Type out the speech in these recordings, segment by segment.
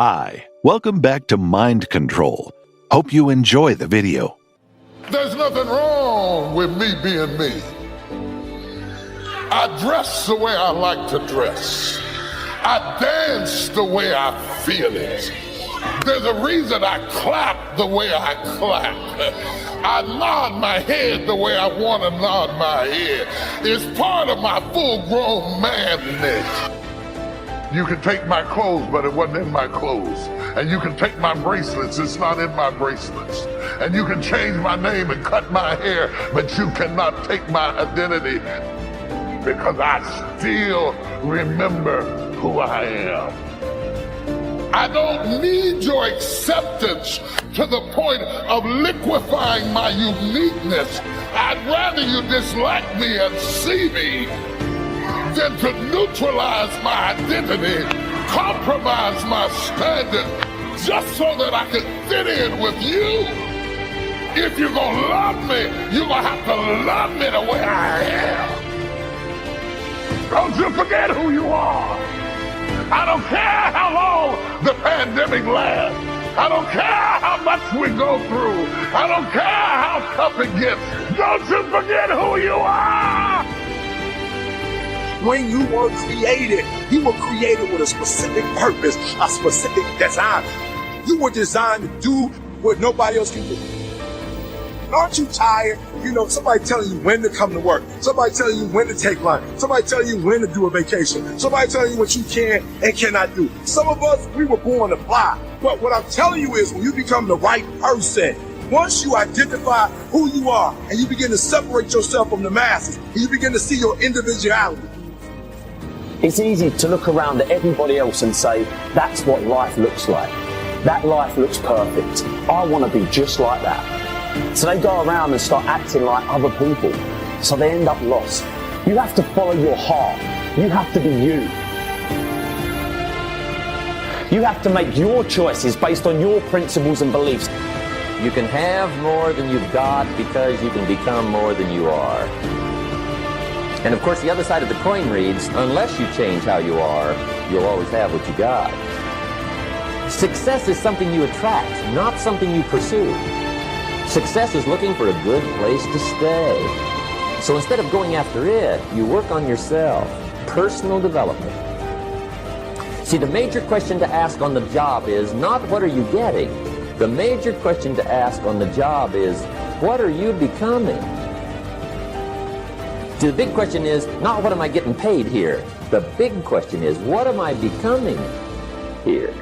Hi, welcome back to Mind Control. Hope you enjoy the video. There's nothing wrong with me being me. I dress the way I like to dress. I dance the way I feel it. There's a reason I clap the way I clap. I nod my head the way I want to nod my head. It's part of my full-grown manness. You can take my clothes, but it wasn't in my clothes. And you can take my bracelets, it's not in my bracelets. And you can change my name and cut my hair, but you cannot take my identity, because I still remember who I am. I don't need your acceptance to the point of liquefying my uniqueness. I'd rather you dislike me and see me than to neutralize my identity, compromise my standard, just so that I can fit in with you. If you're gonna love me, you're gonna have to love me the way I am. Don't you forget who you are. I don't care how long the pandemic lasts. I don't care how much we go through. I don't care how tough it gets. Don't you forget who you are. When you were created with a specific purpose, a specific design. You were designed to do what nobody else can do. Aren't you tired? Somebody telling you when to come to work. Somebody telling you when to take lunch. Somebody telling you when to do a vacation. Somebody telling you what you can and cannot do. Some of us, we were born to fly. But what I'm telling you is when you become the right person, once you identify who you are and you begin to separate yourself from the masses, and you begin to see your individuality. It's easy to look around at everybody else and say, that's what life looks like. That life looks perfect. I want to be just like that. So they go around and start acting like other people. So they end up lost. You have to follow your heart. You have to be you. You have to make your choices based on your principles and beliefs. You can have more than you've got because you can become more than you are. And of course, the other side of the coin reads, unless you change how you are, you'll always have what you got. Success is something you attract, not something you pursue. Success is looking for a good place to stay. So instead of going after it, you work on yourself. Personal development. See, the major question to ask on the job is not what are you getting? The major question to ask on the job is, what are you becoming? See, the big question is not what am I getting paid here? The big question is, what am I becoming here?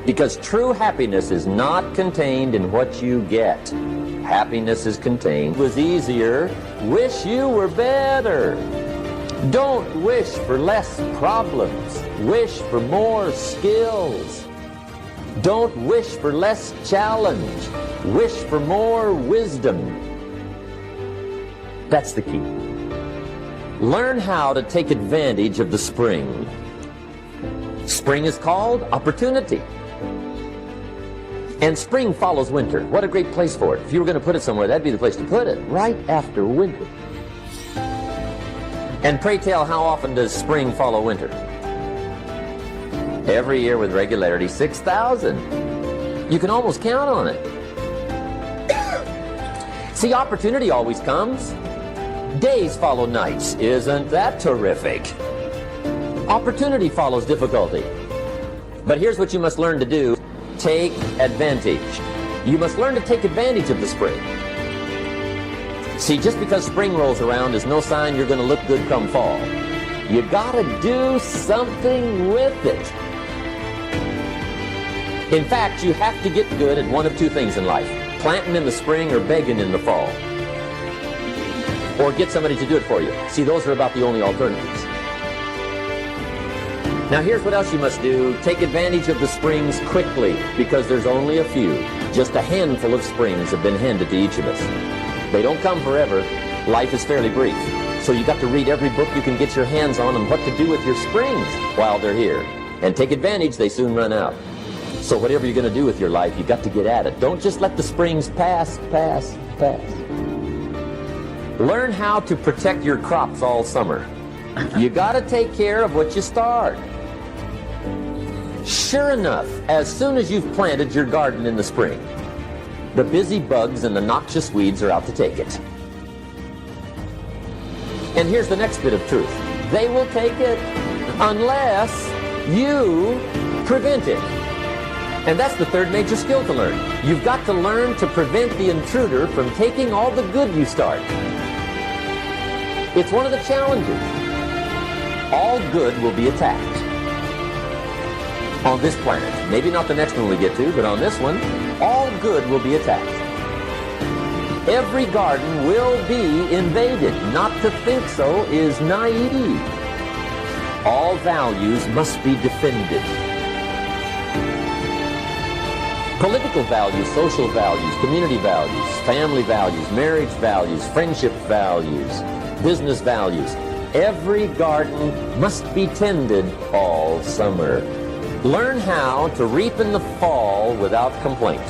Because true happiness is not contained in what you get. Happiness is contained. It was easier. Wish you were better. Don't wish for less problems. Wish for more skills. Don't wish for less challenge. Wish for more wisdom. That's the key. Learn how to take advantage of the spring. Spring is called opportunity. And spring follows winter. What a great place for it. If you were going to put it somewhere, that'd be the place to put it, right after winter. And pray tell, how often does spring follow winter? Every year with regularity, 6,000. You can almost count on it. See, opportunity always comes. Days follow nights. Isn't that terrific? Opportunity follows difficulty. But here's what you must learn to do. Take advantage. You must learn to take advantage of the spring. See, just because spring rolls around is no sign you're going to look good come fall. You got to do something with it. In fact, you have to get good at one of two things in life. Planting in the spring or begging in the fall. Or get somebody to do it for you. See, those are about the only alternatives. Now here's what else you must do. Take advantage of the springs quickly, because there's only a few. Just a handful of springs have been handed to each of us. They don't come forever. Life is fairly brief. So you got to read every book you can get your hands on what to do with your springs while they're here. And take advantage, they soon run out. So whatever you're going to do with your life, you got to get at it. Don't just let the springs pass. Learn how to protect your crops all summer. You got to take care of what you start. Sure enough, as soon as you've planted your garden in the spring, the busy bugs and the noxious weeds are out to take it. And here's the next bit of truth. They will take it unless you prevent it. And that's the third major skill to learn. You've got to learn to prevent the intruder from taking all the good you start. It's one of the challenges. All good will be attacked on this planet. Maybe not the next one we get to, but on this one, all good will be attacked. Every garden will be invaded. Not to think so is naive. All values must be defended. Political values, social values, community values, family values, marriage values, friendship values, business values. Every garden must be tended all summer. Learn how to reap in the fall without complaint.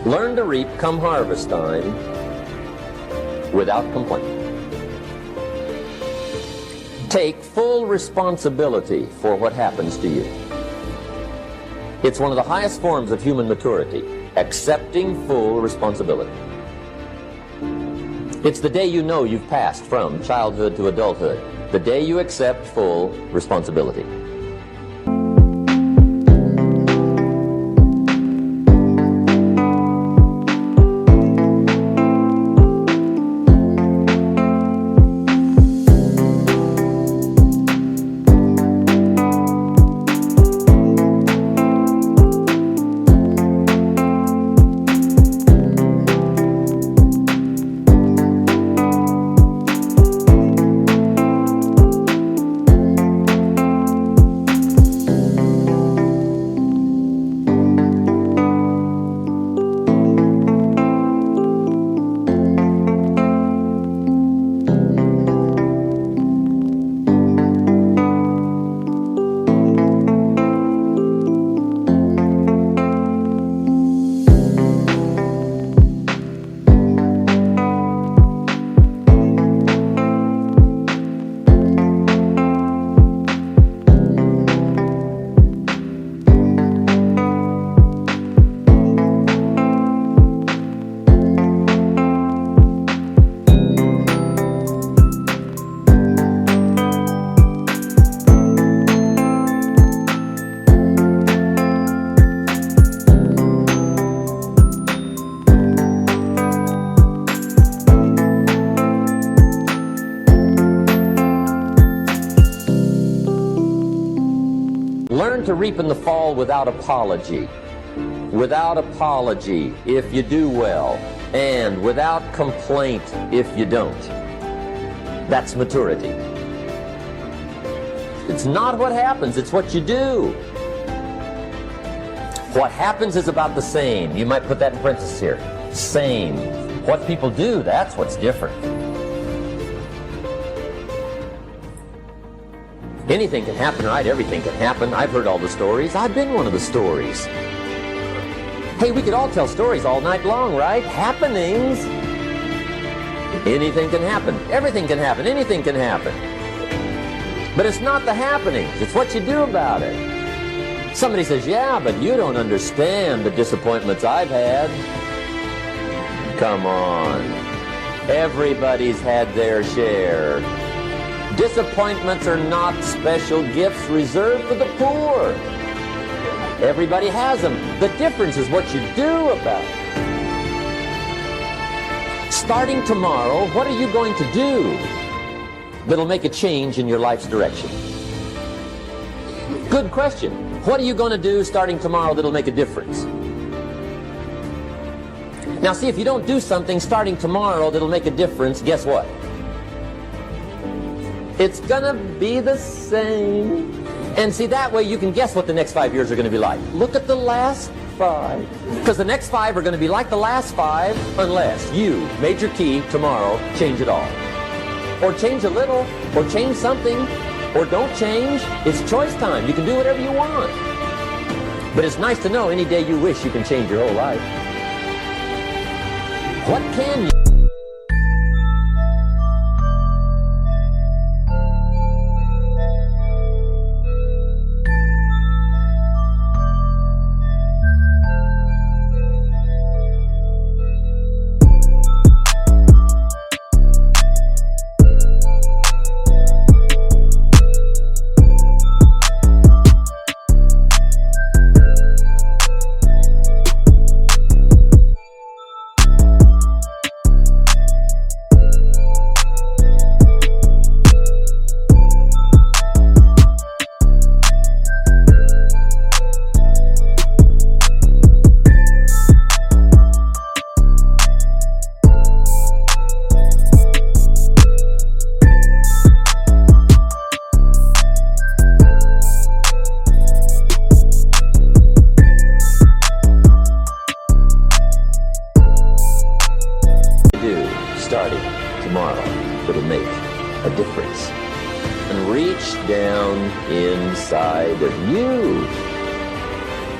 Learn to reap come harvest time without complaint. Take full responsibility for what happens to you. It's one of the highest forms of human maturity, accepting full responsibility. It's the day you know you've passed from childhood to adulthood, the day you accept full responsibility. Learn to reap in the fall without apology. Without apology if you do well, and without complaint if you don't. That's maturity. It's not what happens, it's what you do. What happens is about the same. You might put that in parentheses here. Same. What people do, that's what's different. Anything can happen, right? Everything can happen. I've heard all the stories. I've been one of the stories. Hey, we could all tell stories all night long, right? Happenings. Anything can happen. Everything can happen. Anything can happen. But it's not the happenings. It's what you do about it. Somebody says, yeah, but you don't understand the disappointments I've had. Come on. Everybody's had their share. Disappointments are not special gifts reserved for the poor. Everybody has them. The difference is what you do about it. Starting tomorrow, what are you going to do that'll make a change in your life's direction? Good question. What are you going to do starting tomorrow that'll make a difference? Now see, if you don't do something starting tomorrow that'll make a difference, guess what? It's gonna be the same. And see, that way you can guess what the next 5 years are gonna be like. Look at the last 5. Because the next 5 are gonna be like the last 5 unless you, major key, tomorrow, change it all. Or change a little, or change something, or don't change. It's choice time. You can do whatever you want. But it's nice to know any day you wish you can change your whole life. What can you? inside of you.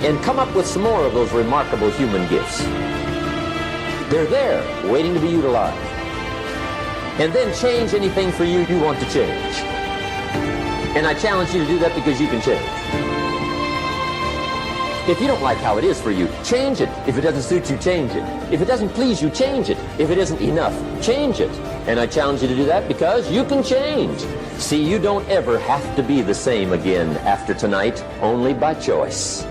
And come up with some more of those remarkable human gifts. They're there, waiting to be utilized. And then change anything for you want to change. And I challenge you to do that because you can change. If you don't like how it is for you, change it. If it doesn't suit you, change it. If it doesn't please you, change it. If it isn't enough, change it. And I challenge you to do that because you can change. See, you don't ever have to be the same again after tonight, only by choice.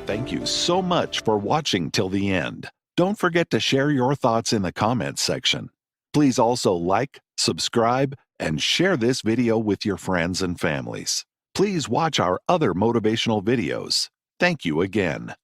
Thank you so much for watching till the end. Don't forget to share your thoughts in the comments section. Please also like, subscribe, and share this video with your friends and families. Please watch our other motivational videos. Thank you again.